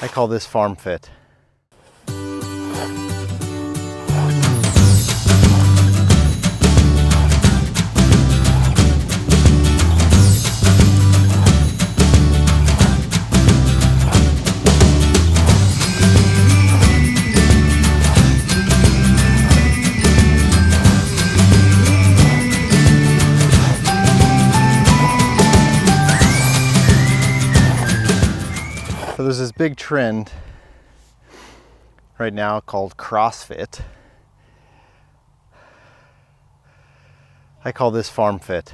I call this FarmFit. So there's this big trend right now called CrossFit. I call this FarmFit.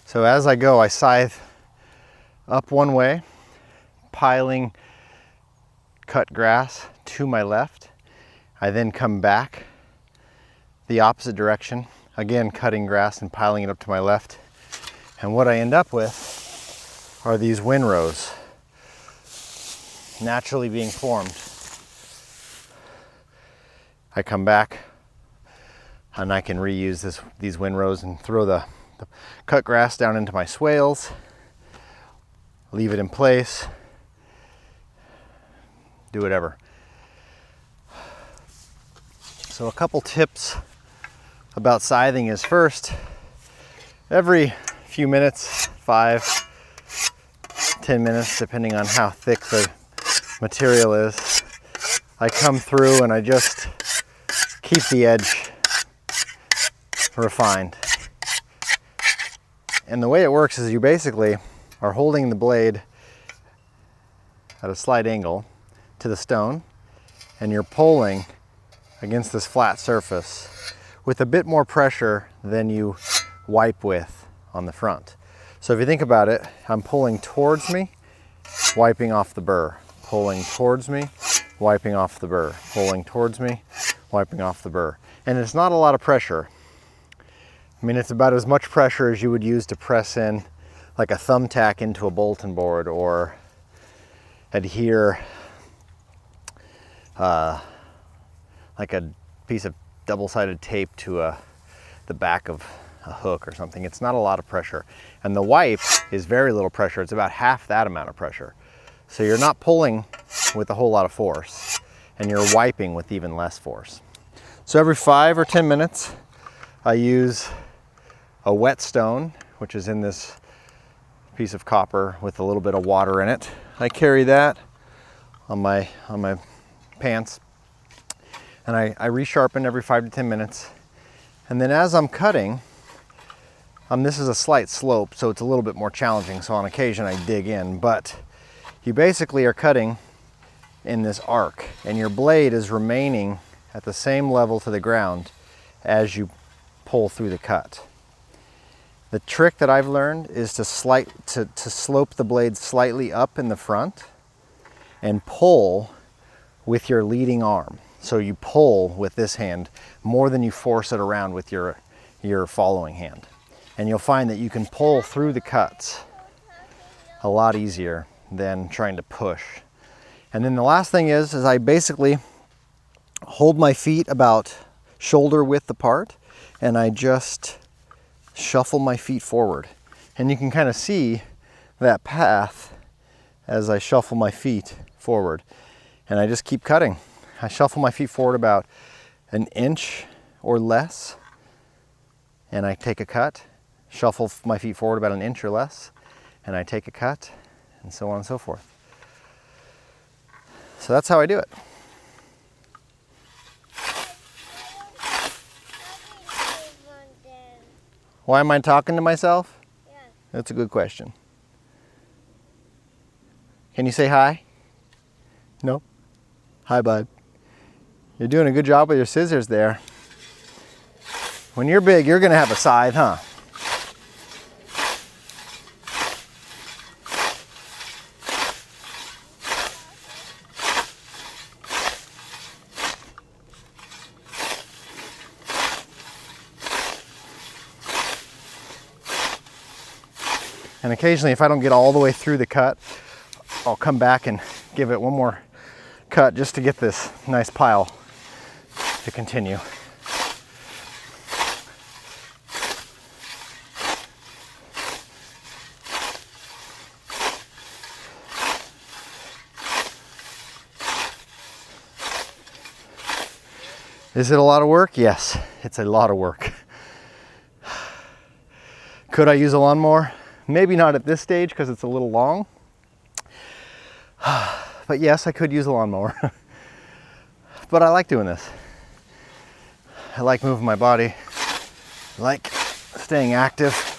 So as I go, I scythe up one way, piling cut grass to my left. I then come back the opposite direction, again cutting grass and piling it up to my left. And what I end up with are these windrows naturally being formed. I come back and I can reuse these windrows and throw the cut grass down into my swales, leave it in place, do whatever. So a couple tips about scything is, first, every few minutes, 5, 10 minutes, depending on how thick the material is, I come through and I just keep the edge refined. And the way it works is you basically are holding the blade at a slight angle to the stone, and you're pulling against this flat surface with a bit more pressure than you wipe with on the front. So if you think about it, I'm pulling towards me, wiping off the burr, pulling towards me, wiping off the burr, pulling towards me, wiping off the burr. And it's not a lot of pressure. I mean, it's about as much pressure as you would use to press in like a thumbtack into a bulletin board, or adhere like a piece of double-sided tape to the back of a hook or something. It's not a lot of pressure. And the wipe is very little pressure. It's about half that amount of pressure. So you're not pulling with a whole lot of force, and you're wiping with even less force. So every 5 or 10 minutes, I use a wet stone, which is in this piece of copper with a little bit of water in it. I carry that on my pants, and I resharpen every 5 to 10 minutes. And then as I'm cutting, this is a slight slope, so it's a little bit more challenging, so on occasion I dig in, but you basically are cutting in this arc, and your blade is remaining at the same level to the ground as you pull through the cut. The trick that I've learned is to slope the blade slightly up in the front and pull with your leading arm. So you pull with this hand more than you force it around with your following hand. And you'll find that you can pull through the cuts a lot easier than trying to push. And then the last thing is I basically hold my feet about shoulder width apart, and I just shuffle my feet forward. And you can kind of see that path as I shuffle my feet forward. And I just keep cutting. I shuffle my feet forward about an inch or less, and I take a cut. Shuffle my feet forward about an inch or less, and I take a cut, and so on and so forth. So that's how I do it. Why am I talking to myself? Yeah. That's a good question. Can you say hi? No? Hi, bud. You're doing a good job with your scissors there. When you're big, you're going to have a scythe, huh? And occasionally, if I don't get all the way through the cut, I'll come back and give it one more cut just to get this nice pile to continue. Is it a lot of work? Yes, it's a lot of work. Could I use a lawnmower? Maybe not at this stage because it's a little long. But yes, I could use a lawnmower. But I like doing this. I like moving my body. I like staying active.